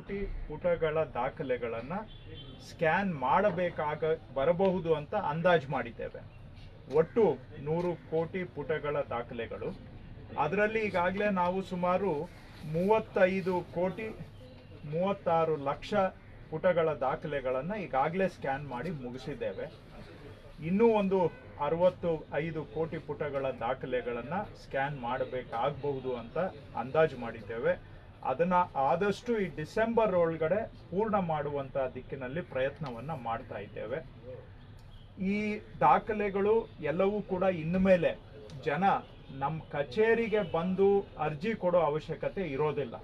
ಕೋಟಿ ಪುಟಗಳ ದಾಖಲೆಗಳನ್ನು ಸ್ಕ್ಯಾನ್ ಬರಬಹುದು ಅಂತ ಅಂದಾಜು ಮಾಡಿದ್ದೇವೆ. ಒಟ್ಟು 100 ಕೋಟಿ ಪುಟಗಳ ದಾಖಲೆಗಳು. ಅದರಲ್ಲಿ ಈಗಾಗಲೇ ನಾವು ಸುಮಾರು 35 ಕೋಟಿ 36 ಲಕ್ಷ ಪುಟಗಳ ದಾಖಲೆಗಳನ್ನು ಈಗಾಗಲೇ ಸ್ಕ್ಯಾನ್ ಮಾಡಿ ಮುಗಿಸಿದ್ದೇವೆ. ಇನ್ನೂ ಒಂದು 65 ಕೋಟಿ ಪುಟಗಳ ದಾಖಲೆಗಳನ್ನು ಸ್ಕ್ಯಾನ್ ಮಾಡಬೇಕಾಗಬಹುದು ಅಂತ ಅಂದಾಜು ಮಾಡಿದ್ದೇವೆ. ಅದನ್ನು ಆದಷ್ಟು ಈ ಡಿಸೆಂಬರ್ ಒಳಗಡೆ ಪೂರ್ಣ ಮಾಡುವಂಥ ದಿಕ್ಕಿನಲ್ಲಿ ಪ್ರಯತ್ನವನ್ನು ಮಾಡ್ತಾ ಇದ್ದೇವೆ. ಈ ದಾಖಲೆಗಳು ಎಲ್ಲವೂ ಕೂಡ ಇನ್ಮೇಲೆ ಜನ ನಮ್ಮ ಕಚೇರಿಗೆ ಬಂದು ಅರ್ಜಿ ಕೊಡೋ ಅವಶ್ಯಕತೆ ಇರೋದಿಲ್ಲ.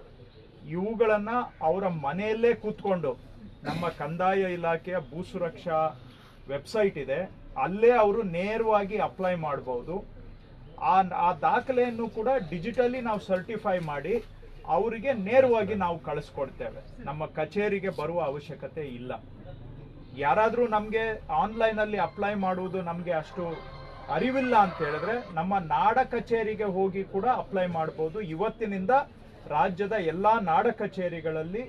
ಇವುಗಳನ್ನು ಅವರ ಮನೆಯಲ್ಲೇ ಕೂತ್ಕೊಂಡು ನಮ್ಮ ಕಂದಾಯ ಇಲಾಖೆಯ ಭೂ ಸುರಕ್ಷಾ ವೆಬ್ಸೈಟ್ ಇದೆ, ಅಲ್ಲೇ ಅವರು ನೇರವಾಗಿ ಅಪ್ಲೈ ಮಾಡಬಹುದು. ಆ ದಾಖಲೆಯನ್ನು ಕೂಡ ಡಿಜಿಟಲಿ ನಾವು ಸರ್ಟಿಫೈ ಮಾಡಿ ಅವರಿಗೆ ನೇರವಾಗಿ ನಾವು ಕಳಿಸ್ಕೊಡ್ತೇವೆ. ನಮ್ಮ ಕಚೇರಿಗೆ ಬರುವ ಅವಶ್ಯಕತೆ ಇಲ್ಲ. ಯಾರಾದರೂ ನಮಗೆ ಆನ್ಲೈನಲ್ಲಿ ಅಪ್ಲೈ ಮಾಡುವುದು ನಮಗೆ ಅಷ್ಟು ಅರಿವಿಲ್ಲ ಅಂತ ಹೇಳಿದ್ರೆ ನಮ್ಮ ನಾಡ ಕಚೇರಿಗೆ ಹೋಗಿ ಕೂಡ ಅಪ್ಲೈ ಮಾಡಬಹುದು. ಇವತ್ತಿನಿಂದ ರಾಜ್ಯದ ಎಲ್ಲ ನಾಡ ಕಚೇರಿಗಳಲ್ಲಿ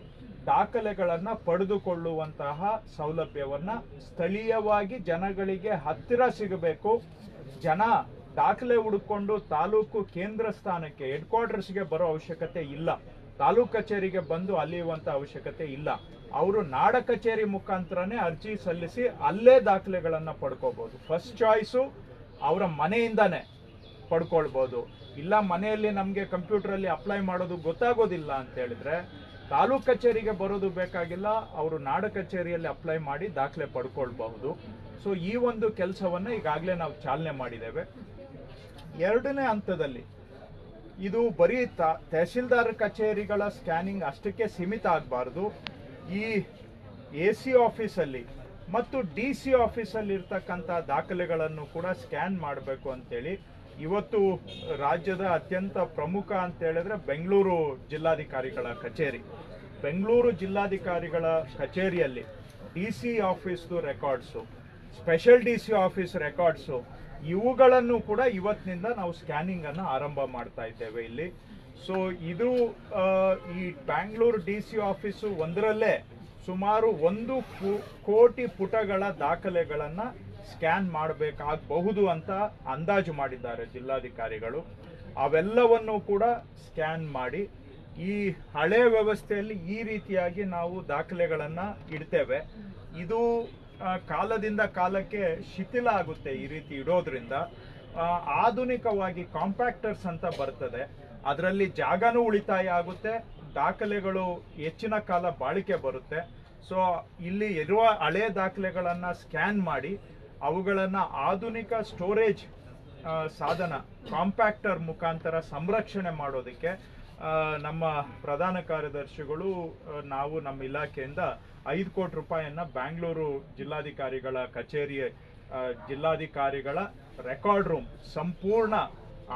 ದಾಖಲೆಗಳನ್ನು ಪಡೆದುಕೊಳ್ಳುವಂತಹ ಸೌಲಭ್ಯವನ್ನು ಸ್ಥಳೀಯವಾಗಿ ಜನಗಳಿಗೆ ಹತ್ತಿರ ಸಿಗಬೇಕು. ಜನ ದಾಖಲೆ ಹುಡುಕೊಂಡು ತಾಲೂಕು ಕೇಂದ್ರ ಸ್ಥಾನಕ್ಕೆ ಹೆಡ್ ಕ್ವಾರ್ಟರ್ಸ್ಗೆ ಬರೋ ಅವಶ್ಯಕತೆ ಇಲ್ಲ. ತಾಲೂಕು ಕಚೇರಿಗೆ ಬಂದು ಅಲಿಯುವಂಥ ಅವಶ್ಯಕತೆ ಇಲ್ಲ. ಅವರು ನಾಡ ಕಚೇರಿ ಮುಖಾಂತರನೇ ಅರ್ಜಿ ಸಲ್ಲಿಸಿ ಅಲ್ಲೇ ದಾಖಲೆಗಳನ್ನು ಪಡ್ಕೋಬಹುದು. ಫಸ್ಟ್ ಚಾಯ್ಸು ಅವರ ಮನೆಯಿಂದಾನೇ ಪಡ್ಕೊಳ್ಬೋದು. ಇಲ್ಲ ಮನೆಯಲ್ಲಿ ನಮಗೆ ಕಂಪ್ಯೂಟರಲ್ಲಿ ಅಪ್ಲೈ ಮಾಡೋದು ಗೊತ್ತಾಗೋದಿಲ್ಲ ಅಂತ ಹೇಳಿದ್ರೆ ತಾಲೂಕು ಕಚೇರಿಗೆ ಬರೋದು ಬೇಕಾಗಿಲ್ಲ, ಅವರು ನಾಡ ಕಚೇರಿಯಲ್ಲಿ ಅಪ್ಲೈ ಮಾಡಿ ದಾಖಲೆ ಪಡ್ಕೊಳ್ಬಹುದು. ಸೊ ಈ ಒಂದು ಕೆಲಸವನ್ನು ಈಗಾಗಲೇ ನಾವು ಚಾಲನೆ ಮಾಡಿದ್ದೇವೆ. ಎರಡನೇ ಹಂತದಲ್ಲಿ ಇದು ಬರೀ ತಹಶೀಲ್ದಾರ್ ಕಚೇರಿಗಳ ಸ್ಕ್ಯಾನಿಂಗ್ ಅಷ್ಟಕ್ಕೆ ಸೀಮಿತ ಆಗಬಾರ್ದು. ಈ AC ಆಫೀಸಲ್ಲಿ ಮತ್ತು DC ಆಫೀಸಲ್ಲಿ ಇರ್ತಕ್ಕಂಥ ದಾಖಲೆಗಳನ್ನು ಕೂಡ ಸ್ಕ್ಯಾನ್ ಮಾಡಬೇಕು ಅಂತೇಳಿ ಇವತ್ತು ರಾಜ್ಯದ ಅತ್ಯಂತ ಪ್ರಮುಖ ಅಂತ ಹೇಳಿದ್ರೆ ಬೆಂಗಳೂರು ಜಿಲ್ಲಾಧಿಕಾರಿಗಳ ಕಚೇರಿ. ಬೆಂಗಳೂರು ಜಿಲ್ಲಾಧಿಕಾರಿಗಳ ಕಚೇರಿಯಲ್ಲಿ DC ಆಫೀಸ್ದು records, special DC office records, ಇವುಗಳನ್ನು ಕೂಡ ಇವತ್ತಿನಿಂದ ನಾವು ಸ್ಕ್ಯಾನಿಂಗ್ ಅನ್ನು ಆರಂಭ ಮಾಡ್ತಾ ಇದ್ದೇವೆ ಇಲ್ಲಿ. ಸೊ ಇದು ಈ ಬ್ಯಾಂಗ್ಳೂರು DC ಆಫೀಸು ಒಂದರಲ್ಲೇ ಸುಮಾರು 1 ಕೋಟಿ ಪುಟಗಳ ದಾಖಲೆಗಳನ್ನು ಸ್ಕ್ಯಾನ್ ಮಾಡಬೇಕಾಗಬಹುದು ಅಂತ ಅಂದಾಜು ಮಾಡಿದ್ದಾರೆ ಜಿಲ್ಲಾಧಿಕಾರಿಗಳು. ಅವೆಲ್ಲವನ್ನು ಕೂಡ ಸ್ಕ್ಯಾನ್ ಮಾಡಿ ಈ ಹಳೆ ವ್ಯವಸ್ಥೆಯಲ್ಲಿ ಈ ರೀತಿಯಾಗಿ ನಾವು ದಾಖಲೆಗಳನ್ನು ಇಡ್ತೇವೆ. ಇದು ಕಾಲದಿಂದ ಕಾಲಕ್ಕೆ ಶಿಥಿಲ ಆಗುತ್ತೆ. ಈ ರೀತಿ ಇಡೋದ್ರಿಂದ ಆಧುನಿಕವಾಗಿ ಕಾಂಪ್ಯಾಕ್ಟರ್ಸ್ ಅಂತ ಬರ್ತದೆ, ಅದರಲ್ಲಿ ಜಾಗನೂ ಉಳಿತಾಯ ಆಗುತ್ತೆ, ದಾಖಲೆಗಳು ಹೆಚ್ಚಿನ ಕಾಲ ಬಾಳಿಕೆ ಬರುತ್ತೆ. ಸೊ ಇಲ್ಲಿ ಇರುವ ಹಳೆ ದಾಖಲೆಗಳನ್ನು ಸ್ಕ್ಯಾನ್ ಮಾಡಿ ಅವುಗಳನ್ನು ಆಧುನಿಕ ಸ್ಟೋರೇಜ್ ಸಾಧನ ಕಾಂಪ್ಯಾಕ್ಟರ್ ಮುಖಾಂತರ ಸಂರಕ್ಷಣೆ ಮಾಡೋದಕ್ಕೆ ನಮ್ಮ ಪ್ರಧಾನ ಕಾರ್ಯದರ್ಶಿಗಳು ನಾವು ನಮ್ಮ ಇಲಾಖೆಯಿಂದ 5 ಕೋಟಿ ರೂಪಾಯಿಯನ್ನು ಬ್ಯಾಂಗ್ಳೂರು ಜಿಲ್ಲಾಧಿಕಾರಿಗಳ ಕಚೇರಿಯ ಜಿಲ್ಲಾಧಿಕಾರಿಗಳ ರೆಕಾರ್ಡ್ ರೂಮ್ ಸಂಪೂರ್ಣ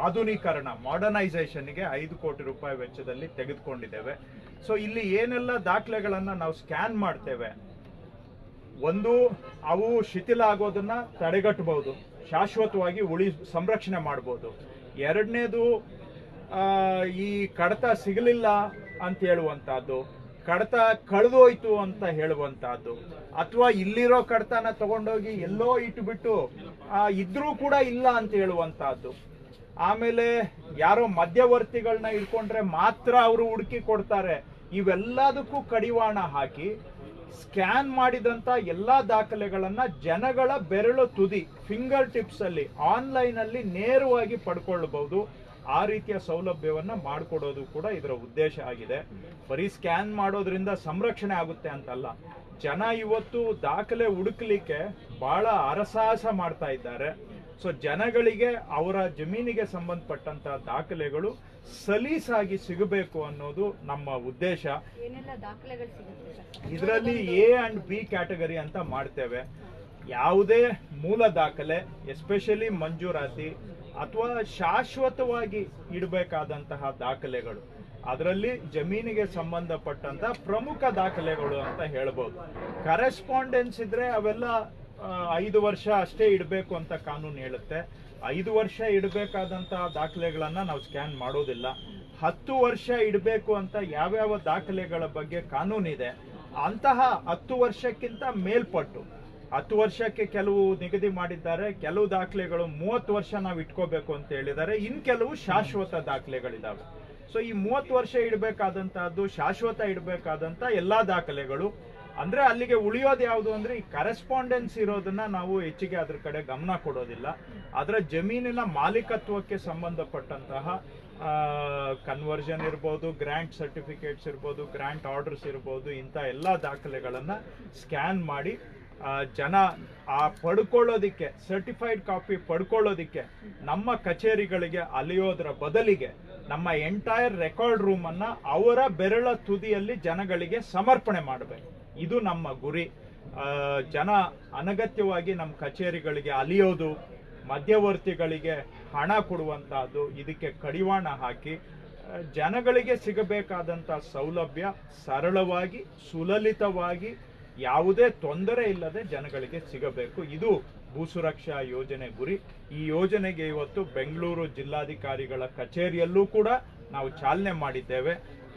ಆಧುನೀಕರಣ ಮಾಡರ್ನೈಸೇಷನ್ಗೆ 5 ಕೋಟಿ ರೂಪಾಯಿ ವೆಚ್ಚದಲ್ಲಿ ತೆಗೆದುಕೊಂಡಿದ್ದೇವೆ. ಸೊ ಇಲ್ಲಿ ಏನೆಲ್ಲ ದಾಖಲೆಗಳನ್ನು ನಾವು ಸ್ಕ್ಯಾನ್ ಮಾಡ್ತೇವೆ, ಒಂದು ಅವು ಶಿಥಿಲ ಆಗೋದನ್ನ ತಡೆಗಟ್ಟಬಹುದು, ಶಾಶ್ವತವಾಗಿ ಸಂರಕ್ಷಣೆ ಮಾಡ್ಬೋದು. ಎರಡನೇದು ಈ ಕಡತ ಸಿಗಲಿಲ್ಲ ಅಂತ ಹೇಳುವಂತಹದ್ದು, ಕಡತ ಕಳೆದೋಯ್ತು ಅಂತ ಹೇಳುವಂತಹದ್ದು, ಅಥವಾ ಇಲ್ಲಿರೋ ಕಡತನ ತಗೊಂಡೋಗಿ ಎಲ್ಲೋ ಇಟ್ಬಿಟ್ಟು ಇದ್ರೂ ಕೂಡ ಇಲ್ಲ ಅಂತ ಹೇಳುವಂತಹದ್ದು. ಆಮೇಲೆ ಯಾರೋ ಮಧ್ಯವರ್ತಿಗಳನ್ನ ಇಟ್ಕೊಂಡ್ರೆ ಮಾತ್ರ ಅವರು ಹುಡುಕಿ ಕೊಡ್ತಾರೆ. ಇವೆಲ್ಲದಕ್ಕೂ ಕಡಿವಾಣ ಹಾಕಿ ಸ್ಕ್ಯಾನ್ ಮಾಡಿದಂತ ಎಲ್ಲಾ ದಾಖಲೆಗಳನ್ನ ಜನಗಳ ಬೆರಳು ತುದಿ ಫಿಂಗರ್ ಟಿಪ್ಸ್ ಅಲ್ಲಿ ಆನ್ಲೈನ್ ಅಲ್ಲಿ ನೇರವಾಗಿ ಪಡ್ಕೊಳ್ಬಹುದು. ಆ ರೀತಿಯ ಸೌಲಭ್ಯವನ್ನ ಮಾಡಿಕೊಡೋದು ಕೂಡ ಇದರ ಉದ್ದೇಶ ಆಗಿದೆ. ಬರೀ ಸ್ಕ್ಯಾನ್ ಮಾಡೋದ್ರಿಂದ ಸಂರಕ್ಷಣೆ ಆಗುತ್ತೆ ಅಂತಲ್ಲ, ಜನ ಇವತ್ತು ದಾಖಲೆ ಹುಡುಕ್ಲಿಕ್ಕೆ ಬಹಳ ಹರಸಾಹಸ ಮಾಡ್ತಾ ಇದ್ದಾರೆ. ಸೊ ಜನಗಳಿಗೆ ಅವರ ಜಮೀನಿಗೆ ಸಂಬಂಧಪಟ್ಟಂತ ದಾಖಲೆಗಳು ಸಲೀಸಾಗಿ ಸಿಗಬೇಕು ಅನ್ನೋದು ನಮ್ಮ ಉದ್ದೇಶ. ಇದರಲ್ಲಿ A and B ಕ್ಯಾಟಗರಿ ಅಂತ ಮಾಡ್ತೇವೆ. ಯಾವುದೇ ಮೂಲ ದಾಖಲೆ, ಎಸ್ಪೆಷಲಿ ಮಂಜೂರಾತಿ ಅಥವಾ ಶಾಶ್ವತವಾಗಿ ಇಡಬೇಕಾದಂತಹ ದಾಖಲೆಗಳು, ಅದರಲ್ಲಿ ಜಮೀನಿಗೆ ಸಂಬಂಧಪಟ್ಟಂತ ಪ್ರಮುಖ ದಾಖಲೆಗಳು ಅಂತ ಹೇಳ್ಬೋದು. ಕರೆಸ್ಪಾಂಡೆನ್ಸ್ ಇದ್ರೆ ಅವೆಲ್ಲ 5 ವರ್ಷ ಅಷ್ಟೇ ಇಡಬೇಕು ಅಂತ ಕಾನೂನು ಹೇಳುತ್ತೆ. 5 ವರ್ಷ ಇಡಬೇಕಾದಂತಹ ದಾಖಲೆಗಳನ್ನ ನಾವು ಸ್ಕ್ಯಾನ್ ಮಾಡೋದಿಲ್ಲ. 10 ವರ್ಷ ಇಡಬೇಕು ಅಂತ ಯಾವ್ಯಾವ ದಾಖಲೆಗಳ ಬಗ್ಗೆ ಕಾನೂನಿದೆ ಅಂತಹ 10 ವರ್ಷಕ್ಕಿಂತ ಮೇಲ್ಪಟ್ಟು 10 ವರ್ಷಕ್ಕೆ ಕೆಲವು ನಿಗದಿ ಮಾಡಿದ್ದಾರೆ, ಕೆಲವು ದಾಖಲೆಗಳು 30 ವರ್ಷ ನಾವು ಇಟ್ಕೋಬೇಕು ಅಂತ ಹೇಳಿದ್ದಾರೆ, ಇನ್ ಕೆಲವು ಶಾಶ್ವತ ದಾಖಲೆಗಳಿದಾವೆ. ಸೊ ಈ 30 ವರ್ಷ ಇಡಬೇಕಾದಂತಹದ್ದು, ಶಾಶ್ವತ ಇಡಬೇಕಾದಂತ ಎಲ್ಲಾ ದಾಖಲೆಗಳು ಅಂದ್ರೆ ಅಲ್ಲಿಗೆ ಉಳಿಯೋದು ಯಾವುದು ಅಂದ್ರೆ ಈ ಕರೆಸ್ಪಾಂಡೆನ್ಸ್ ಇರೋದನ್ನ ನಾವು ಹೆಚ್ಚಿಗೆ ಅದ್ರ ಕಡೆ ಗಮನ ಕೊಡೋದಿಲ್ಲ. ಅದರ ಜಮೀನಿನ ಮಾಲೀಕತ್ವಕ್ಕೆ ಸಂಬಂಧಪಟ್ಟಂತಹ ಕನ್ವರ್ಷನ್ ಇರ್ಬೋದು, ಗ್ರಾಂಟ್ ಸರ್ಟಿಫಿಕೇಟ್ಸ್ ಇರ್ಬೋದು, ಗ್ರಾಂಟ್ ಆರ್ಡರ್ಸ್ ಇರ್ಬೋದು, ಇಂಥ ಎಲ್ಲ ದಾಖಲೆಗಳನ್ನ ಸ್ಕ್ಯಾನ್ ಮಾಡಿ ಜನ ಆ ಪಡ್ಕೊಳ್ಳೋದಿಕ್ಕೆ, ಸರ್ಟಿಫೈಡ್ ಕಾಪಿ ಪಡ್ಕೊಳ್ಳೋದಿಕ್ಕೆ ನಮ್ಮ ಕಚೇರಿಗಳಿಗೆ ಅಲಿಯೋದ್ರ ಬದಲಿಗೆ ನಮ್ಮ ಎಂಟೈರ್ ರೆಕಾರ್ಡ್ ರೂಮ್ ಅನ್ನ ಅವರ ಬೆರಳ ತುದಿಯಲ್ಲಿ ಜನಗಳಿಗೆ ಸಮರ್ಪಣೆ ಮಾಡಬೇಕು. ಇದು ನಮ್ಮ ಗುರಿ. ಜನ ಅನಗತ್ಯವಾಗಿ ನಮ್ಮ ಕಚೇರಿಗಳಿಗೆ ಅಲಿಯೋದು, ಮಧ್ಯವರ್ತಿಗಳಿಗೆ ಹಣ ಕೊಡುವಂತಹದ್ದು, ಇದಕ್ಕೆ ಕಡಿವಾಣ ಹಾಕಿ ಜನಗಳಿಗೆ ಸಿಗಬೇಕಾದಂತ ಸೌಲಭ್ಯ ಸರಳವಾಗಿ, ಸುಲಲಿತವಾಗಿ, ಯಾವುದೇ ತೊಂದರೆ ಇಲ್ಲದೆ ಜನಗಳಿಗೆ ಸಿಗಬೇಕು. ಇದು ಭೂಸುರಕ್ಷಾ ಯೋಜನೆ ಗುರಿ. ಈ ಯೋಜನೆಗೆ ಇವತ್ತು ಬೆಂಗಳೂರು ಜಿಲ್ಲಾಧಿಕಾರಿಗಳ ಕಚೇರಿಯಲ್ಲೂ ಕೂಡ ನಾವು ಚಾಲನೆ ಮಾಡಿದ್ದೇವೆ.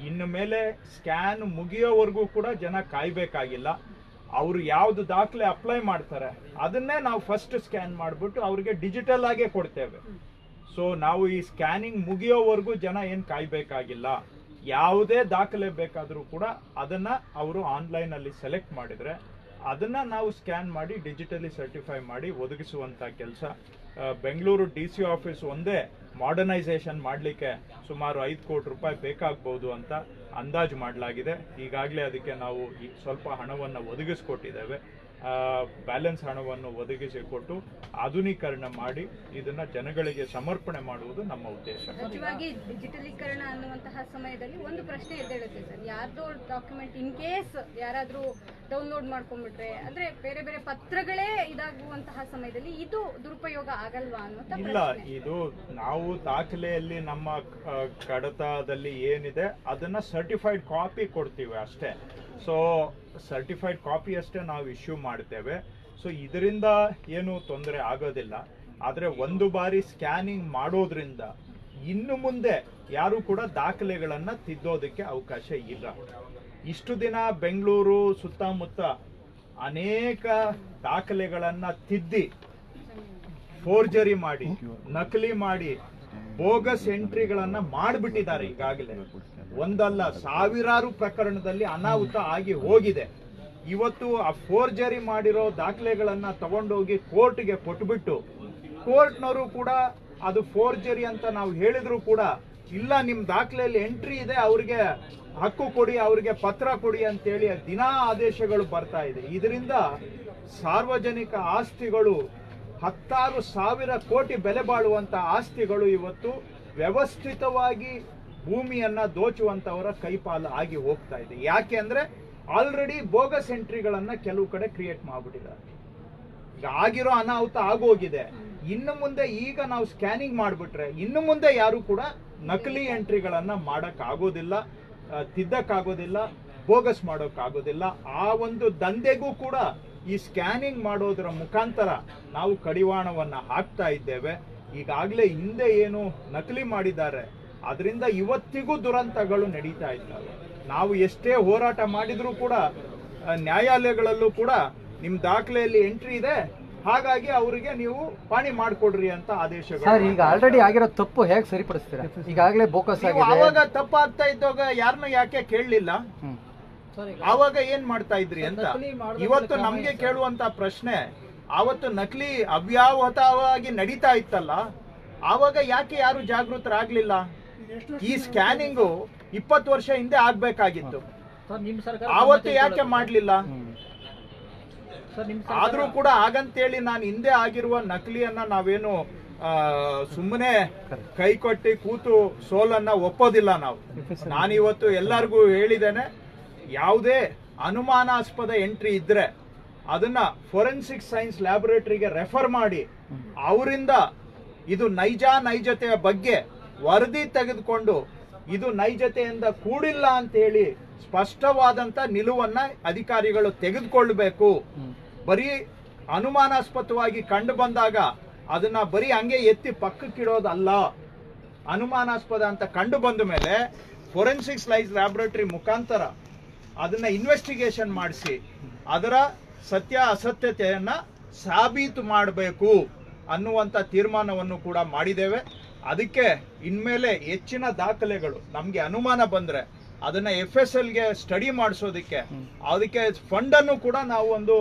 ಇನ್ನು ಮೇಲೆ ಸ್ಕ್ಯಾನ್ ಮುಗಿಯೋವರೆಗೂ ಕೂಡ ಜನ ಕಾಯ್ಬೇಕಾಗಿಲ್ಲ. ಅವರು ಯಾವ್ದು ದಾಖಲೆ ಅಪ್ಲೈ ಮಾಡ್ತಾರೆ ಅದನ್ನೇ ನಾವು ಫಸ್ಟ್ ಸ್ಕ್ಯಾನ್ ಮಾಡಿಬಿಟ್ಟು ಅವ್ರಿಗೆ ಡಿಜಿಟಲ್ ಆಗೇ ಕೊಡ್ತೇವೆ. ಸೊ ನಾವು ಈ ಸ್ಕ್ಯಾನಿಂಗ್ ಮುಗಿಯೋವರೆಗೂ ಜನ ಏನ್ ಕಾಯ್ಬೇಕಾಗಿಲ್ಲ. ಯಾವುದೇ ದಾಖಲೆ ಬೇಕಾದರೂ ಕೂಡ ಅದನ್ನ ಅವರು ಆನ್ಲೈನ್ ಅಲ್ಲಿ ಸೆಲೆಕ್ಟ್ ಮಾಡಿದ್ರೆ ಅದನ್ನ ನಾವು ಸ್ಕ್ಯಾನ್ ಮಾಡಿ ಡಿಜಿಟಲಿ ಸರ್ಟಿಫೈ ಮಾಡಿ ಒದಗಿಸುವಂತ ಕೆಲಸ. ಬೆಂಗಳೂರು DC ಆಫೀಸ್ ಒಂದೇ ಮಾಡರ್ನೈಸೇಷನ್ ಮಾಡಲಿಕ್ಕೆ ಸುಮಾರು 5 ಕೋಟಿ ರೂಪಾಯಿ ಬೇಕಾಗಬಹುದು ಅಂತ ಅಂದಾಜು ಮಾಡಲಾಗಿದೆ. ಈಗಾಗಲೇ ಅದಕ್ಕೆ ನಾವು ಸ್ವಲ್ಪ ಹಣವನ್ನು ಒದಗಿಸಿಕೊಟ್ಟಿದ್ದೇವೆ. ಬ್ಯಾಲೆನ್ಸ್ ಹಣವನ್ನು ಒದಗಿಸಿಕೊಟ್ಟು ಆಧುನೀಕರಣ ಮಾಡಿ ಇದನ್ನ ಜನಗಳಿಗೆ ಸಮರ್ಪಣೆ ಮಾಡುವುದು ನಮ್ಮ ಉದ್ದೇಶ. ಸಚಿವಾಗಿ ಡಿಜಿಟಲೀಕರಣ ಅನ್ನುವಂತಹ ಸಮಯದಲ್ಲಿ ಒಂದು ಪ್ರಶ್ನೆ ಎದ್ದೇಳುತ್ತೆ ಸರ್, ಯಾರ್ದೋ ಡಾಕ್ಯುಮೆಂಟ್ ಇನ್ ಕೇಸ್ ಯಾರಾದ್ರೂ ಡೌನ್ಲೋಡ್ ಮಾಡ್ಕೊಂಡ್ಬಿಟ್ರೆ ಅಂದ್ರೆ ಬೇರೆ ಬೇರೆ ಪತ್ರಗಳೇ ಇದಾಗುವಂತಹ ಸಮಯದಲ್ಲಿ ಇದು ದುರುಪಯೋಗ ಆಗಲ್ವಾ ಅನ್ನುವಂತ ಇಲ್ಲ. ಇದು ನಾವು ದಾಖಲೆಯಲ್ಲಿ ನಮ್ಮ ಕಡತದಲ್ಲಿ ಏನಿದೆ ಅದನ್ನ ಸರ್ಟಿಫೈಡ್ ಕಾಪಿ ಕೊಡ್ತೀವಿ ಅಷ್ಟೇ. ಸೊ ಸರ್ಟಿಫೈಡ್ ಕಾಪಿ ಅಷ್ಟೇ ನಾವು ಇಶ್ಯೂ ಮಾಡ್ತೇವೆ. ಸೊ ಇದರಿಂದ ಏನು ತೊಂದರೆ ಆಗೋದಿಲ್ಲ. ಆದರೆ ಒಂದು ಬಾರಿ ಸ್ಕ್ಯಾನಿಂಗ್ ಮಾಡೋದ್ರಿಂದ ಇನ್ನು ಮುಂದೆ ಯಾರು ಕೂಡ ದಾಖಲೆಗಳನ್ನ ತಿದ್ದೋದಕ್ಕೆ ಅವಕಾಶ ಇಲ್ಲ. ಇಷ್ಟು ದಿನ ಬೆಂಗಳೂರು ಸುತ್ತಮುತ್ತ ಅನೇಕ ದಾಖಲೆಗಳನ್ನ ತಿದ್ದಿ, ಫೋರ್ಜರಿ ಮಾಡಿ, ನಕಲಿ ಮಾಡಿ, ಬೋಗಸ್ ಎಂಟ್ರಿಗಳನ್ನ ಮಾಡಿಬಿಟ್ಟಿದ್ದಾರೆ. ಈಗಾಗಲೇ ಒಂದಲ್ಲ ಸಾವಿರಾರು ಪ್ರಕರಣದಲ್ಲಿ ಅನಾಹುತ ಆಗಿ ಹೋಗಿದೆ. ಇವತ್ತು ಆ ಫೋರ್ಜರಿ ಮಾಡಿರೋ ದಾಖಲೆಗಳನ್ನ ತಗೊಂಡೋಗಿ ಕೋರ್ಟ್ಗೆ ಕೊಟ್ಬಿಟ್ಟು ಕೋರ್ಟ್ನವರು ಕೂಡ ಅದು ಫೋರ್ಜರಿ ಅಂತ ನಾವು ಹೇಳಿದ್ರು ಕೂಡ ಇಲ್ಲ, ನಿಮ್ ದಾಖಲೆಯಲ್ಲಿ ಎಂಟ್ರಿ ಇದೆ, ಅವ್ರಿಗೆ ಹಕ್ಕು ಕೊಡಿ, ಅವ್ರಿಗೆ ಪತ್ರ ಕೊಡಿ ಅಂತೇಳಿ ದಿನಾ ಆದೇಶಗಳು ಬರ್ತಾ ಇದೆ. ಇದರಿಂದ ಸಾರ್ವಜನಿಕ ಆಸ್ತಿಗಳು, 10,000 ಕೋಟಿ ಬೆಲೆ ಬಾಳುವಂತ ಆಸ್ತಿಗಳು ಇವತ್ತು ವ್ಯವಸ್ಥಿತವಾಗಿ ಭೂಮಿಯನ್ನ ದೋಚುವಂತವರ ಕೈಪಾಲು ಆಗಿ ಹೋಗ್ತಾ ಇದೆ. ಯಾಕೆ ಅಂದ್ರೆ ಆಲ್ರೆಡಿ ಬೋಗಸ್ ಎಂಟ್ರಿಗಳನ್ನ ಕೆಲವು ಕಡೆ ಕ್ರಿಯೇಟ್ ಮಾಡ್ಬಿಟ್ಟಿದ್ದಾರೆ. ಈಗ ಆಗಿರೋ ಅನಾಹುತ ಆಗೋಗಿದೆ. ಇನ್ನು ಮುಂದೆ ಈಗ ನಾವು ಸ್ಕ್ಯಾನಿಂಗ್ ಮಾಡಿಬಿಟ್ರೆ ಇನ್ನು ಮುಂದೆ ಯಾರು ಕೂಡ ನಕಲಿ ಎಂಟ್ರಿಗಳನ್ನ ಮಾಡಕ್ ಆಗೋದಿಲ್ಲ, ತಿದ್ದಕ್ಕಾಗೋದಿಲ್ಲ, ಬೋಗಸ್ ಮಾಡೋಕ್ಕಾಗೋದಿಲ್ಲ. ಆ ಒಂದು ದಂಧೆಗೂ ಕೂಡ ಈ ಸ್ಕ್ಯಾನಿಂಗ್ ಮಾಡೋದರ ಮುಖಾಂತರ ನಾವು ಕಡಿವಾಣವನ್ನ ಹಾಕ್ತಾ ಇದ್ದೇವೆ. ಈಗಾಗಲೇ ಹಿಂದೆ ಏನು ನಕಲಿ ಮಾಡಿದ್ದಾರೆ ಅದರಿಂದ ಇವತ್ತಿಗೂ ದುರಂತಗಳು ನಡೀತಾ ಇದ್ದಾವೆ. ನಾವು ಎಷ್ಟೇ ಹೋರಾಟ ಮಾಡಿದ್ರೂ ಕೂಡ ನ್ಯಾಯಾಲಯಗಳಲ್ಲೂ ಕೂಡ ನಿಮ್ ದಾಖಲೆಯಲ್ಲಿ ಎಂಟ್ರಿ ಇದೆ, ಹಾಗಾಗಿ ಅವರಿಗೆ ನೀವು ಪಾಣಿ ಮಾಡ್ಕೊಡ್ರಿ ಅಂತ ಆದೇಶಗಳು. ಈಗ ಆಲ್ರೆಡಿ ಆಗಿರೋ ತಪ್ಪು ಹೇಗೆ ಸರಿಪಡಿಸ್ತೀರಾ? ಈಗಾಗಲೇ ಬೋಕಸ್ ಆಗಿದೆ. ಅವಾಗ ತಪ್ಪಾಗ್ತಾ ಇದ್ದಾಗ ಯಾರನ್ನ ಯಾಕೆ ಕೇಳಲಿಲ್ಲ? ಆವಾಗ ಏನ್ ಮಾಡ್ತಾ ಇದ್ರಿ ಅಂತ ಇವತ್ತು ನಮ್ಗೆ ಕೇಳುವಂತ ಪ್ರಶ್ನೆ. ಆವತ್ತು ನಕಲಿ ಅವ್ಯಾವತವಾಗಿ ನಡೀತಾ ಇತ್ತಲ್ಲ, ಆವಾಗ ಯಾಕೆ ಯಾರು ಜಾಗೃತರಾಗ್ಲಿಲ್ಲ? ಈ ಸ್ಕ್ಯಾನಿಂಗು 20 ವರ್ಷ ಹಿಂದೆ ಆಗ್ಬೇಕಾಗಿತ್ತು, ಆವತ್ತು ಯಾಕೆ ಮಾಡ್ಲಿಲ್ಲ? ಆದ್ರೂ ಕೂಡ ಹಾಗಂತೇಳಿ ನಾನು ಹಿಂದೆ ಆಗಿರುವ ನಕಲಿಯನ್ನ ನಾವೇನು ಸುಮ್ಮನೆ ಕೈ ಕೊಟ್ಟಿ ಕೂತು ಸೋಲನ್ನ ಒಪ್ಪೋದಿಲ್ಲ ನಾವು. ನಾನಿವತ್ತು ಎಲ್ಲರಿಗೂ ಹೇಳಿದ್ದೇನೆ, ಯಾವುದೇ ಅನುಮಾನಾಸ್ಪದ ಎಂಟ್ರಿ ಇದ್ರೆ ಅದನ್ನ ಫೋರೆನ್ಸಿಕ್ ಸೈನ್ಸ್ ಲ್ಯಾಬೊರೇಟರಿಗೆ ರೆಫರ್ ಮಾಡಿ ಅವರಿಂದ ಇದು ನೈಜತೆಯ ಬಗ್ಗೆ ವರದಿ ತೆಗೆದುಕೊಂಡು ಇದು ನೈಜತೆಯಿಂದ ಕೂಡಿಲ್ಲ ಅಂತ ಹೇಳಿ ಸ್ಪಷ್ಟವಾದಂತ ನಿಲುವನ್ನ ಅಧಿಕಾರಿಗಳು ತೆಗೆದುಕೊಳ್ಳಬೇಕು. ಬರೀ ಅನುಮಾನಾಸ್ಪದವಾಗಿ ಕಂಡು ಬಂದಾಗ ಅದನ್ನ ಬರೀ ಹಂಗೆ ಎತ್ತಿ ಪಕ್ಕಕ್ಕಿಡೋದಲ್ಲ. ಅನುಮಾನಾಸ್ಪದ ಅಂತ ಕಂಡು ಬಂದ ಮೇಲೆ ಫೋರೆನ್ಸಿಕ್ ಸೈನ್ಸ್ ಲ್ಯಾಬೊರೇಟರಿ ಮುಖಾಂತರ ಅದನ್ನ ಇನ್ವೆಸ್ಟಿಗೇಷನ್ ಮಾಡಿಸಿ ಅದರ ಸತ್ಯ ಅಸತ್ಯತೆಯನ್ನ ಸಾಬೀತು ಮಾಡಬೇಕು ಅನ್ನುವಂಥ ತೀರ್ಮಾನವನ್ನು ಕೂಡ ಮಾಡಿದ್ದೇವೆ. ಅದಕ್ಕೆ ಇನ್ಮೇಲೆ ಹೆಚ್ಚಿನ ದಾಖಲೆಗಳು ನಮಗೆ ಅನುಮಾನ ಬಂದ್ರೆ ಅದನ್ನ FSLಗೆ ಸ್ಟಡಿ ಮಾಡಿಸೋದಕ್ಕೆ ಅದಕ್ಕೆ ಫಂಡ್ ಅನ್ನು ಕೂಡ ನಾವು ಒಂದು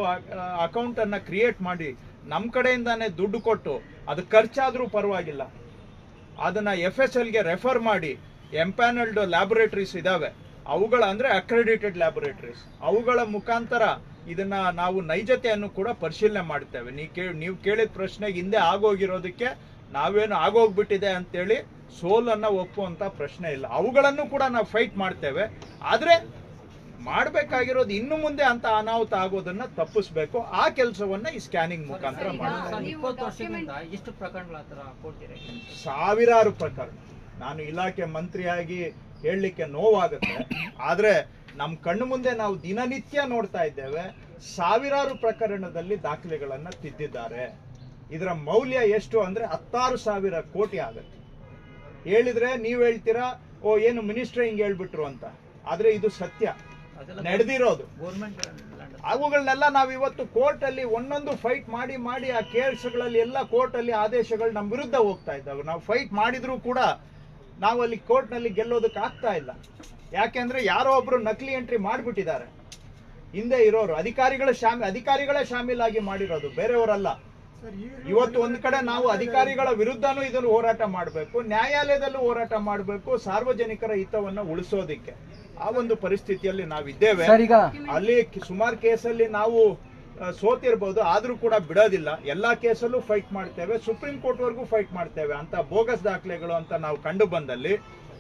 ಅಕೌಂಟ್ ಅನ್ನ ಕ್ರಿಯೇಟ್ ಮಾಡಿ ನಮ್ಮ ಕಡೆಯಿಂದಾನೇ ದುಡ್ಡು ಕೊಟ್ಟು ಅದು ಖರ್ಚಾದ್ರೂ ಪರವಾಗಿಲ್ಲ ಅದನ್ನ FSLಗೆ ರೆಫರ್ ಮಾಡಿ ಎಂಪ್ಯಾನಲ್ಡ್ ಲ್ಯಾಬೊರೇಟರೀಸ್ ಇದಾವೆ ಅವುಗಳ ಅಂದ್ರೆ ಅಕ್ರೆಡಿಟೆಡ್ ಲ್ಯಾಬೊರೇಟರೀಸ್ ಅವುಗಳ ಮುಖಾಂತರ ಇದನ್ನ ನಾವು ನೈಜತೆಯನ್ನು ಕೂಡ ಪರಿಶೀಲನೆ ಮಾಡ್ತೇವೆ. ನೀವು ಕೇಳಿದ ಪ್ರಶ್ನೆಗೆ ಹಿಂದೆ ಆಗೋಗಿರೋದಕ್ಕೆ ನಾವೇನು ಆಗೋಗ್ಬಿಟ್ಟಿದೆ ಅಂತೇಳಿ ಸೋಲನ್ನ ಒಪ್ಪುವಂತ ಪ್ರಶ್ನೆ ಇಲ್ಲ. ಅವುಗಳನ್ನು ಕೂಡ ನಾವು ಫೈಟ್ ಮಾಡ್ತೇವೆ. ಆದ್ರೆ ಮಾಡಬೇಕಾಗಿರೋದು ಇನ್ನು ಮುಂದೆ ಅಂತ ಅನಾಹುತ ಆಗೋದನ್ನ ತಪ್ಪಿಸ್ಬೇಕು. ಆ ಕೆಲಸವನ್ನ ಈ ಸ್ಕ್ಯಾನಿಂಗ್ ಮುಖಾಂತರ ಮಾಡ್ತೇವೆ. 20 ವರ್ಷದಿಂದ ಎಷ್ಟು ಪ್ರಕರಣಗಳ ಹತ್ರ ಕೊಡ್ತೀರಿ? ಸಾವಿರಾರು ಪ್ರಕರಣ. ನಾನು ಇಲಾಖೆ ಮಂತ್ರಿಯಾಗಿ ಹೇಳಲಿಕ್ಕೆ ನೋವಾಗುತ್ತೆ. ಆದ್ರೆ ನಮ್ಮ ಕಣ್ಣು ಮುಂದೆ ನಾವು ದಿನನಿತ್ಯ ನೋಡ್ತಾ ಇದ್ದೇವೆ. ಸಾವಿರಾರು ಪ್ರಕರಣದಲ್ಲಿ ದಾಖಲೆಗಳನ್ನ ತಿದ್ದಿದ್ದಾರೆ. ಇದರ ಮೌಲ್ಯ ಎಷ್ಟು ಅಂದ್ರೆ 16,000 ಕೋಟಿ ಆಗುತ್ತೆ. ಹೇಳಿದ್ರೆ ನೀವ್ ಹೇಳ್ತೀರಾ ಓ ಏನು ಮಿನಿಸ್ಟರ್ ಹಿಂಗ್ ಹೇಳ್ಬಿಟ್ರು ಅಂತ. ಆದ್ರೆ ಇದು ಸತ್ಯ ನಡೆದಿರೋದು. ಅವುಗಳನ್ನೆಲ್ಲ ನಾವ್ ಇವತ್ತು ಕೋರ್ಟ್ ಅಲ್ಲಿ ಒಂದೊಂದು ಫೈಟ್ ಮಾಡಿ ಮಾಡಿ ಆ ಕೇಸ್ಗಳಲ್ಲಿ ಎಲ್ಲ ಕೋರ್ಟ್ ಅಲ್ಲಿ ಆದೇಶಗಳು ನಮ್ಮ ವಿರುದ್ಧ ಹೋಗ್ತಾ ಇದ್ದಾವೆ. ನಾವು ಫೈಟ್ ಮಾಡಿದ್ರು ಕೂಡ ನಾವು ಅಲ್ಲಿ ಕೋರ್ಟ್ ನಲ್ಲಿ ಗೆಲ್ಲೋದಕ್ಕೆ ಆಗ್ತಾ ಇಲ್ಲ. ಯಾಕೆಂದ್ರೆ ಯಾರೋ ಒಬ್ರು ನಕಲಿ ಎಂಟ್ರಿ ಮಾಡ್ಬಿಟ್ಟಿದ್ದಾರೆ. ಹಿಂದೆ ಇರೋರು ಅಧಿಕಾರಿಗಳೇ ಶಾಮೀಲಾಗಿ ಮಾಡಿರೋದು, ಬೇರೆಯವರಲ್ಲ. ಇವತ್ತು ಒಂದ್ ಕಡೆ ನಾವು ಅಧಿಕಾರಿಗಳ ವಿರುದ್ಧನೂ ಇದನ್ನು ಹೋರಾಟ ಮಾಡಬೇಕು, ನ್ಯಾಯಾಲಯದಲ್ಲೂ ಹೋರಾಟ ಮಾಡಬೇಕು, ಸಾರ್ವಜನಿಕರ ಹಿತವನ್ನ ಉಳಿಸೋದಿಕ್ಕೆ. ಆ ಒಂದು ಪರಿಸ್ಥಿತಿಯಲ್ಲಿ ನಾವಿದ್ದೇವೆ. ಅಲ್ಲಿ ಸುಮಾರು ಕೇಸಲ್ಲಿ ನಾವು ಸೋತಿರ್ಬೋದು, ಆದ್ರೂ ಕೂಡ ಬಿಡೋದಿಲ್ಲ. ಎಲ್ಲಾ ಕೇಸಲ್ಲೂ ಫೈಟ್ ಮಾಡ್ತೇವೆ, ಸುಪ್ರೀಂ ಕೋರ್ಟ್ ವರೆಗೂ ಫೈಟ್ ಮಾಡ್ತೇವೆ. ಅಂತ ಬೋಗಸ್ ದಾಖಲೆಗಳು ಅಂತ ನಾವು ಕಂಡು ಬಂದಲ್ಲಿ,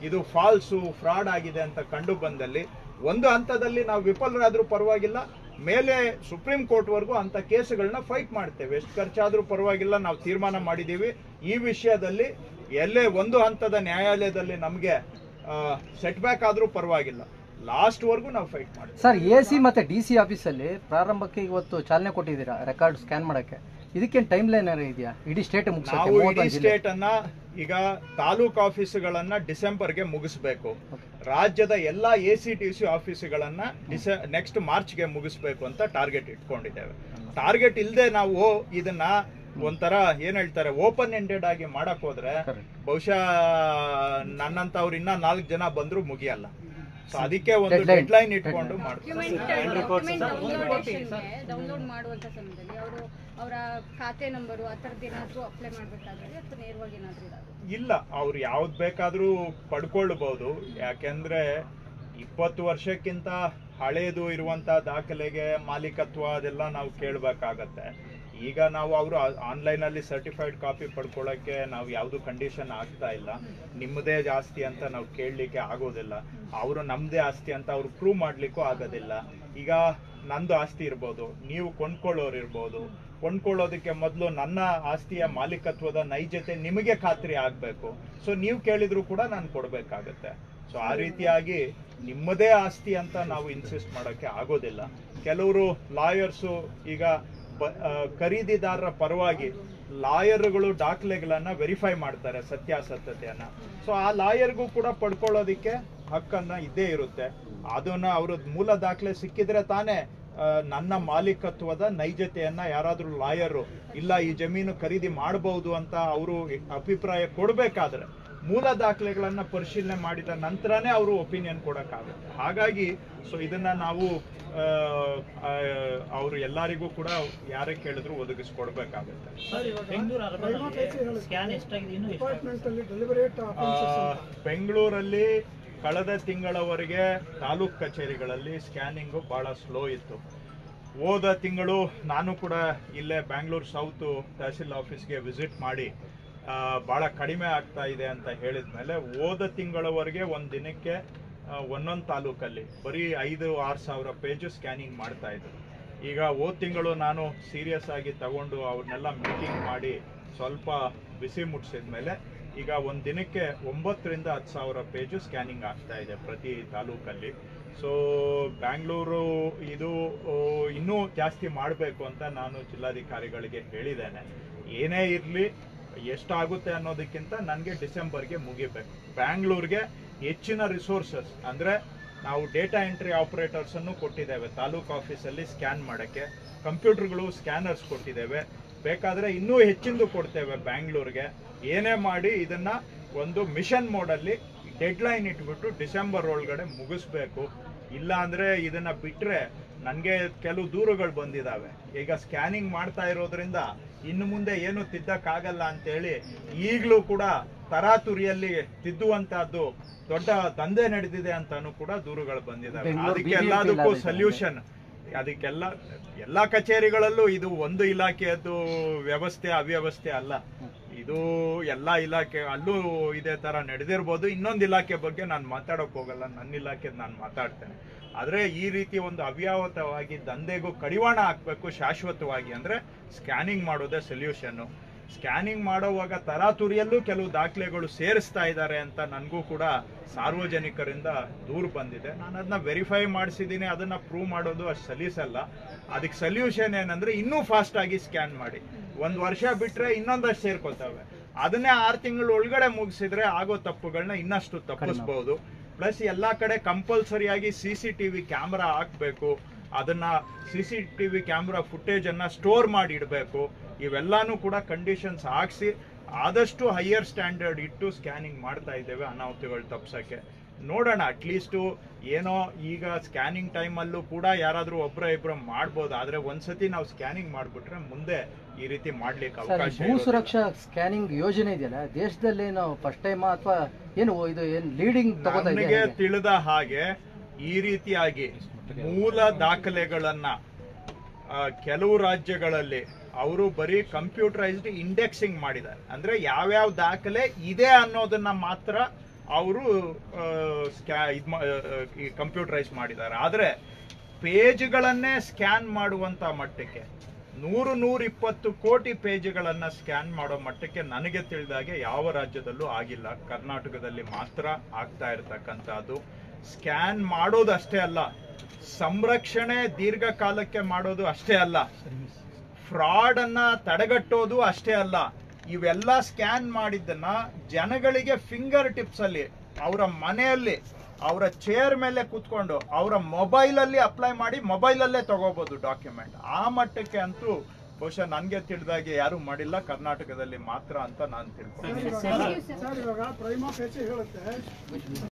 ಇದು ಫಾಲ್ಸು ಫ್ರಾಡ್ ಆಗಿದೆ ಅಂತ ಕಂಡು ಬಂದಲ್ಲಿ ಒಂದು ಹಂತದಲ್ಲಿ ನಾವು ವಿಫಲರಾದ್ರೂ ಪರವಾಗಿಲ್ಲ, ಮೇಲೆ ಸುಪ್ರೀಂ ಕೋರ್ಟ್ ವರೆಗೂ ಅಂತ ಕೇಸುಗಳನ್ನ ಫೈಟ್ ಮಾಡ್ತೇವೆ. ಎಷ್ಟು ಖರ್ಚಾದ್ರೂ ಪರವಾಗಿಲ್ಲ, ನಾವು ತೀರ್ಮಾನ ಮಾಡಿದೀವಿ. ಈ ವಿಷಯದಲ್ಲಿ ಎಲ್ಲೇ ಒಂದು ಹಂತದ ನ್ಯಾಯಾಲಯದಲ್ಲಿ ನಮಗೆ ಸೆಟ್ ಬ್ಯಾಕ್ ಆದ್ರೂ ಪರವಾಗಿಲ್ಲ, ಲಾಸ್ಟ್ ವರ್ಗೂ ನಾವು ಫೈಟ್ ಮಾಡ್ತೀವಿ. ಸರ್, AC ಮತ್ತೆ DC ಆಫೀಸಲ್ಲಿ ಪ್ರಾರಂಭಕ್ಕೆ ಇವತ್ತು ಚಾಲನೆ ಕೊಟ್ಟಿದ್ದೀರಾ ರೆಕಾರ್ಡ್ ಸ್ಕ್ಯಾನ್ ಮಾಡಕ್ಕೆ. ಇದಕ್ಕೇನು ಟೈಮ್ ಲೈನ್ ಇದೆಯಾ? ಇಡೀ ಸ್ಟೇಟ್ ನಾವು ಇಡೀ ಸ್ಟೇಟ್ ಅನ್ನ ಈಗ ತಾಲೂಕು ಆಫೀಸುಗಳನ್ನ ಡಿಸೆಂಬರ್ಗೆ ಮುಗಿಸ್ಬೇಕು. ರಾಜ್ಯದ ಎಲ್ಲಾ ACTC ಆಫೀಸುಗಳನ್ನ ನೆಕ್ಸ್ಟ್ ಮಾರ್ಚ್ಗೆ ಮುಗಿಸ್ಬೇಕು ಅಂತ ಟಾರ್ಗೆಟ್ ಇಟ್ಕೊಂಡಿದ್ದೇವೆ. ಟಾರ್ಗೆಟ್ ಇಲ್ಲದೆ ನಾವು ಇದನ್ನ ಒಂಥರ ಏನ್ ಹೇಳ್ತಾರೆ ಓಪನ್ ಎಂಡೆಡ್ ಆಗಿ ಮಾಡಕ್ ಹೋದ್ರೆ ಬಹುಶಃ ನನ್ನಂತವ್ರು ಇನ್ನ 4 ಜನ ಬಂದ್ರು ಮುಗಿಯಲ್ಲ. ಸೊ ಅದಕ್ಕೆ ಒಂದು ಡೆಡ್ ಲೈನ್ ಇಟ್ಕೊಂಡು ಡೌನ್ಲೋಡ್ ಮಾಡುವಂತ ಸಮಯದಲ್ಲಿ ಅವರು ಅವರ ಖಾತೆ ನಂಬರು ಆ ಥರದ್ದು ಏನಾದರೂ ಅಪ್ಲೈ ಮಾಡಬೇಕಾದ್ರೆ ಅಥವಾ ನೇರವಾಗಿ ಏನಾದರೂ ಇಲ್ಲ, ಅವ್ರು ಯಾವ್ದು ಬೇಕಾದ್ರೂ ಪಡ್ಕೊಳ್ಬಹುದು. ಯಾಕೆಂದ್ರೆ 20 ವರ್ಷಕ್ಕಿಂತ ಹಳೇದು ಇರುವಂತ ದಾಖಲೆಗೆ ಮಾಲೀಕತ್ವ ಅದೆಲ್ಲ ನಾವು ಕೇಳಬೇಕಾಗತ್ತೆ. ಈಗ ನಾವು ಅವರು ಆನ್ಲೈನ್ ಅಲ್ಲಿ ಸರ್ಟಿಫೈಡ್ ಕಾಪಿ ಪಡ್ಕೊಳ್ಳೋಕೆ ನಾವು ಯಾವುದು ಕಂಡೀಷನ್ ಆಗ್ತಾ ಇಲ್ಲ. ನಿಮ್ಮದೇ ಆಸ್ತಿ ಅಂತ ನಾವು ಕೇಳಲಿಕ್ಕೆ ಆಗೋದಿಲ್ಲ, ಅವರು ನಮ್ಮದೇ ಆಸ್ತಿ ಅಂತ ಅವ್ರು ಪ್ರೂವ್ ಮಾಡ್ಲಿಕ್ಕೂ ಆಗೋದಿಲ್ಲ. ಈಗ ನಂದು ಆಸ್ತಿ ಇರ್ಬೋದು, ನೀವು ಕೊಂಡ್ಕೊಳ್ಳೋರು ಇರ್ಬೋದು. ಕೊಂಡ್ಕೊಳ್ಳೋದಕ್ಕೆ ಮೊದಲು ನನ್ನ ಆಸ್ತಿಯ ಮಾಲೀಕತ್ವದ ನೈಜತೆ ನಿಮಗೆ ಖಾತ್ರಿ ಆಗಬೇಕು. ಸೊ ನೀವು ಕೇಳಿದ್ರು ಕೂಡ ನಾನು ಕೊಡಬೇಕಾಗತ್ತೆ. ಸೊ ಆ ರೀತಿಯಾಗಿ ನಿಮ್ಮದೇ ಆಸ್ತಿ ಅಂತ ನಾವು ಇನ್ಸಿಸ್ಟ್ ಮಾಡೋಕ್ಕೆ ಆಗೋದಿಲ್ಲ. ಕೆಲವರು ಲಾಯರ್ಸು ಈಗ ಖರೀದಿದಾರರ ಪರವಾಗಿ ಲಾಯರ್ಗಳು ದಾಖಲೆಗಳನ್ನ ವೆರಿಫೈ ಮಾಡ್ತಾರೆ, ಸತ್ಯಾಸತ್ಯತೆಯನ್ನ. ಸೊ ಆ ಲಾಯರ್ಗೂ ಕೂಡ ಪಡ್ಕೊಳ್ಳೋದಿಕ್ಕೆ ಹಕ್ಕನ್ನ ಇದ್ದೇ ಇರುತ್ತೆ. ಅದನ್ನ ಅವ್ರ ಮೂಲ ದಾಖಲೆ ಸಿಕ್ಕಿದ್ರೆ ತಾನೇ ನನ್ನ ಮಾಲೀಕತ್ವದ ನೈಜತೆಯನ್ನ ಯಾರಾದ್ರೂ ಲಾಯರು ಇಲ್ಲ ಈ ಜಮೀನು ಖರೀದಿ ಮಾಡಬಹುದು ಅಂತ ಅವರು ಅಭಿಪ್ರಾಯ ಕೊಡ್ಬೇಕಾದ್ರೆ ಮೂಲ ದಾಖಲೆಗಳನ್ನ ಪರಿಶೀಲನೆ ಮಾಡಿದ ನಂತರನೇ ಅವರು ಒಪಿನಿಯನ್ ಕೊಡಕ್ಕಾಗುತ್ತೆ. ಹಾಗಾಗಿ ಸೊ ಇದನ್ನ ನಾವು ಅವರು ಎಲ್ಲರಿಗೂ ಕೂಡ ಯಾರೇ ಕೇಳಿದ್ರು ಒದಗಿಸ್ಕೊಡ್ಬೇಕಾಗುತ್ತೆ. ಬೆಂಗಳೂರಲ್ಲಿ ಕಳೆದ ತಿಂಗಳವರೆಗೆ ತಾಲೂಕ್ ಕಚೇರಿಗಳಲ್ಲಿ ಸ್ಕ್ಯಾನಿಂಗು ಬಹಳ ಸ್ಲೋ ಇತ್ತು. ಹೋದ ತಿಂಗಳು ನಾನು ಕೂಡ ಇಲ್ಲೇ ಬ್ಯಾಂಗ್ಳೂರ್ ಸೌತ್ ತಹಸೀಲ್ ಆಫೀಸ್ಗೆ ವಿಸಿಟ್ ಮಾಡಿ ಬಹಳ ಕಡಿಮೆ ಆಗ್ತಾ ಇದೆ ಅಂತ ಹೇಳಿದ್ಮೇಲೆ ಹೋದ ತಿಂಗಳವರೆಗೆ ಒಂದು ದಿನಕ್ಕೆ ಒಂದೊಂದು ತಾಲೂಕಲ್ಲಿ ಬರೀ 5-6 ಸಾವಿರ ಪೇಜು ಸ್ಕ್ಯಾನಿಂಗ್ ಮಾಡ್ತಾ ಇದ್ರು. ಈಗ ಹೋದ ತಿಂಗಳು ನಾನು ಸೀರಿಯಸ್ ಆಗಿ ತಗೊಂಡು ಅವ್ರನ್ನೆಲ್ಲ ಮೀಟಿಂಗ್ ಮಾಡಿ ಸ್ವಲ್ಪ ಬಿಸಿ ಮುಟ್ಟಿಸಿದ್ಮೇಲೆ ಈಗ ಒಂದು ದಿನಕ್ಕೆ 9ರಿಂದ 10 ಸಾವಿರ ಪೇಜು ಸ್ಕ್ಯಾನಿಂಗ್ ಆಗ್ತಾ ಇದೆ ಪ್ರತಿ ತಾಲೂಕಲ್ಲಿ. ಸೊ ಬ್ಯಾಂಗ್ಳೂರು ಇದು ಇನ್ನೂ ಜಾಸ್ತಿ ಮಾಡಬೇಕು ಅಂತ ನಾನು ಜಿಲ್ಲಾಧಿಕಾರಿಗಳಿಗೆ ಹೇಳಿದ್ದೇನೆ. ಏನೇ ಇರಲಿ ಎಷ್ಟಾಗುತ್ತೆ ಅನ್ನೋದಕ್ಕಿಂತ ನನಗೆ ಡಿಸೆಂಬರ್ಗೆ ಮುಗಿಬೇಕು. ಬ್ಯಾಂಗ್ಳೂರ್ಗೆ ಹೆಚ್ಚಿನ ರಿಸೋರ್ಸಸ್ ಅಂದರೆ ನಾವು ಡೇಟಾ ಎಂಟ್ರಿ ಆಪರೇಟರ್ಸ್ ಅನ್ನು ಕೊಟ್ಟಿದ್ದೇವೆ ತಾಲೂಕು ಆಫೀಸಲ್ಲಿ ಸ್ಕ್ಯಾನ್ ಮಾಡೋಕ್ಕೆ, ಕಂಪ್ಯೂಟರ್ಗಳು ಸ್ಕ್ಯಾನರ್ಸ್ ಕೊಟ್ಟಿದ್ದೇವೆ, ಬೇಕಾದರೆ ಇನ್ನೂ ಹೆಚ್ಚಿಂದು ಕೊಡ್ತೇವೆ ಬ್ಯಾಂಗ್ಳೂರ್ಗೆ. ಏನೇ ಮಾಡಿ ಇದನ್ನ ಒಂದು ಮಿಷನ್ ಮೋಡಲ್ಲಿ ಡೆಡ್ಲೈನ್ ಇಟ್ಬಿಟ್ಟು ಡಿಸೆಂಬರ್ ಒಳಗಡೆ ಮುಗಿಸ್ಬೇಕು. ಇಲ್ಲ ಅಂದರೆ ಇದನ್ನ ಬಿಟ್ಟರೆ ನನಗೆ ಕೆಲವು ದೂರುಗಳು ಬಂದಿದ್ದಾವೆ. ಈಗ ಸ್ಕ್ಯಾನಿಂಗ್ ಮಾಡ್ತಾ ಇರೋದ್ರಿಂದ ಇನ್ನು ಮುಂದೆ ಏನು ತಿದ್ದಕ್ಕಾಗಲ್ಲ ಅಂತೇಳಿ ಈಗಲೂ ಕೂಡ ತರಾತುರಿಯಲ್ಲಿ ತಿದ್ದುವಂತಹದ್ದು ದೊಡ್ಡ ದಂಧೆ ನಡೆದಿದೆ ಅಂತಾನು ಕೂಡ ದೂರುಗಳು ಬಂದಿದ್ದಾವೆ. ಅದಕ್ಕೆಲ್ಲದಕ್ಕೂ ಸೊಲ್ಯೂಷನ್, ಅದಕ್ಕೆಲ್ಲ ಎಲ್ಲಾ ಕಚೇರಿಗಳಲ್ಲೂ ಇದು ಒಂದು ಇಲಾಖೆಯದ್ದು ವ್ಯವಸ್ಥೆ ಅವ್ಯವಸ್ಥೆ ಅಲ್ಲ, ಇದು ಎಲ್ಲಾ ಇಲಾಖೆ ಅಲ್ಲೂ ಇದೇ ತರ ನಡೆದಿರ್ಬೋದು. ಇನ್ನೊಂದು ಇಲಾಖೆ ಬಗ್ಗೆ ನಾನು ಮಾತಾಡೋಕೆ ಹೋಗಲ್ಲ, ನನ್ನ ಇಲಾಖೆ ನಾನು ಮಾತಾಡ್ತೇನೆ. ಆದ್ರೆ ಈ ರೀತಿ ಒಂದು ಅವ್ಯಾವತವಾಗಿ ದಂಧೆಗೂ ಕಡಿವಾಣ ಹಾಕ್ಬೇಕು ಶಾಶ್ವತವಾಗಿ. ಅಂದ್ರೆ ಸ್ಕ್ಯಾನಿಂಗ್ ಮಾಡೋದೇ ಸೊಲ್ಯೂಷನ್. ಸ್ಕ್ಯಾನಿಂಗ್ ಮಾಡೋವಾಗ ತರಾತುರಿಯಲ್ಲೂ ಕೆಲವು ದಾಖಲೆಗಳು ಸೇರಿಸ್ತಾ ಇದ್ದಾರೆ ಅಂತ ನನಗೂ ಕೂಡ ಸಾರ್ವಜನಿಕರಿಂದ ದೂರು ಬಂದಿದೆ. ನಾನು ಅದನ್ನ ವೆರಿಫೈ ಮಾಡಿಸಿದ್ದೀನಿ. ಅದನ್ನ ಪ್ರೂವ್ ಮಾಡೋದು ಅಷ್ಟು ಸಲೀಸಲ್ಲ. ಅದಕ್ಕೆ ಸೊಲ್ಯೂಷನ್ ಏನಂದ್ರೆ ಇನ್ನೂ ಫಾಸ್ಟ್ ಆಗಿ ಸ್ಕ್ಯಾನ್ ಮಾಡಿ. 1 ವರ್ಷ ಬಿಟ್ರೆ ಇನ್ನೊಂದಷ್ಟು ಸೇರ್ಕೋತವೆ. ಅದನ್ನೇ 6 ತಿಂಗಳ ಒಳಗಡೆ ಮುಗಿಸಿದ್ರೆ ಆಗೋ ತಪ್ಪುಗಳನ್ನ ಇನ್ನಷ್ಟು ತಪ್ಪಿಸ್ಬಹುದು. ಪ್ಲಸ್ ಎಲ್ಲಾ ಕಡೆ ಕಂಪಲ್ಸರಿಯಾಗಿ CCTV ಕ್ಯಾಮ್ರಾ ಹಾಕ್ಬೇಕು. ಅದನ್ನ CCTV ಕ್ಯಾಮ್ರಾ ಫುಟೇಜ್ ಅನ್ನ ಸ್ಟೋರ್ ಮಾಡಿ ಇಡಬೇಕು. ಇವೆಲ್ಲಾನು ಕೂಡ ಕಂಡೀಷನ್ಸ್ ಹಾಕ್ಸಿ ಆದಷ್ಟು ಹೈಯರ್ ಸ್ಟ್ಯಾಂಡರ್ಡ್ ಇಟ್ಟು ಸ್ಕ್ಯಾನಿಂಗ್ ಮಾಡ್ತಾ ಇದ್ದೇವೆ ಅನಾಹುತಗಳು ತಪ್ಸಕ್ಕೆ. ನೋಡೋಣ, ಅಟ್ಲೀಸ್ಟು ಏನೋ ಈಗ ಸ್ಕ್ಯಾನಿಂಗ್ ಟೈಮಲ್ಲೂ ಕೂಡ ಯಾರಾದ್ರೂ ಒಬ್ರ ಮಾಡ್ಬೋದು. ಆದ್ರೆ ಒಂದ್ಸತಿ ನಾವು ಸ್ಕ್ಯಾನಿಂಗ್ ಮಾಡ್ಬಿಟ್ರೆ ಮುಂದೆ ಈ ರೀತಿ ಮಾಡ್ಲಿಕ್ಕೆ ಅವಕಾಶ. ಭೂ ಸುರಕ್ಷಾ ಸ್ಕ್ಯಾನಿಂಗ್ ಯೋಜನೆ ಇದೆಯಲ್ಲ ದೇಶದಲ್ಲಿ ನಾವು ಫಸ್ಟ್ ಟೈಮ್ ಅಥವಾ ಏನು ಇದು ಏನು ಲೀಡಿಂಗ್ ತಗೋತಾ ಇದೆ? ನನಗೆ ತಿಳಿದ ಹಾಗೆ ಈ ರೀತಿಯಾಗಿ ಮೂಲ ದಾಖಲೆಗಳನ್ನ ಕೆಲವು ರಾಜ್ಯಗಳಲ್ಲಿ ಅವರು ಬರೀ ಕಂಪ್ಯೂಟರೈಸ್ಡ್ ಇಂಡೆಕ್ಸಿಂಗ್ ಮಾಡಿದ್ದಾರೆ. ಅಂದ್ರೆ ಯಾವ್ಯಾವ ದಾಖಲೆ ಇದೆ ಅನ್ನೋದನ್ನ ಮಾತ್ರ ಅವರು ಕಂಪ್ಯೂಟರೈಸ್ ಮಾಡಿದ್ದಾರೆ. ಆದ್ರೆ ಪೇಜ್ಗಳನ್ನೇ ಸ್ಕ್ಯಾನ್ ಮಾಡುವಂತ ಮಟ್ಟಕ್ಕೆ 120 ಕೋಟಿ ಪೇಜ್ಗಳನ್ನ ಸ್ಕ್ಯಾನ್ ಮಾಡೋ ಮಟ್ಟಕ್ಕೆ ನನಗೆ ತಿಳಿದಾಗೆ ಯಾವ ರಾಜ್ಯದಲ್ಲೂ ಆಗಿಲ್ಲ. ಕರ್ನಾಟಕದಲ್ಲಿ ಮಾತ್ರ ಆಗ್ತಾ ಇರ್ತಕ್ಕಂಥದ್ದು. ಸ್ಕ್ಯಾನ್ ಮಾಡೋದು ಅಷ್ಟೇ ಅಲ್ಲ, ಸಂರಕ್ಷಣೆ ದೀರ್ಘಕಾಲಕ್ಕೆ ಮಾಡೋದು ಅಷ್ಟೇ ಅಲ್ಲ, ಫ್ರಾಡ್ ಅನ್ನ ತಡೆಗಟ್ಟೋದು ಅಷ್ಟೇ ಅಲ್ಲ. ಇವೆಲ್ಲ ಸ್ಕ್ಯಾನ್ ಮಾಡಿದ್ದನ್ನ ಜನಗಳಿಗೆ ಫಿಂಗರ್ ಟಿಪ್ಸ್ ಅಲ್ಲಿ, ಅವರ ಮನೆಯಲ್ಲಿ, ಅವರ ಚೇರ್ ಮೇಲೆ ಕೂತ್ಕೊಂಡು ಅವರ ಮೊಬೈಲ್ ಅಲ್ಲಿ ಅಪ್ಲೈ ಮಾಡಿ ಮೊಬೈಲಲ್ಲೇ ತಗೋಬಹುದು ಡಾಕ್ಯುಮೆಂಟ್. ಆ ಮಟ್ಟಕ್ಕೆ ಅಂತೂ ಬಹುಶಃ ನನಗೆ ತಿಳಿದಾಗೆ ಯಾರು ಮಾಡಿಲ್ಲ, ಕರ್ನಾಟಕದಲ್ಲಿ ಮಾತ್ರ ಅಂತ ನಾನು ತಿಳ್ಕೊಂಡು.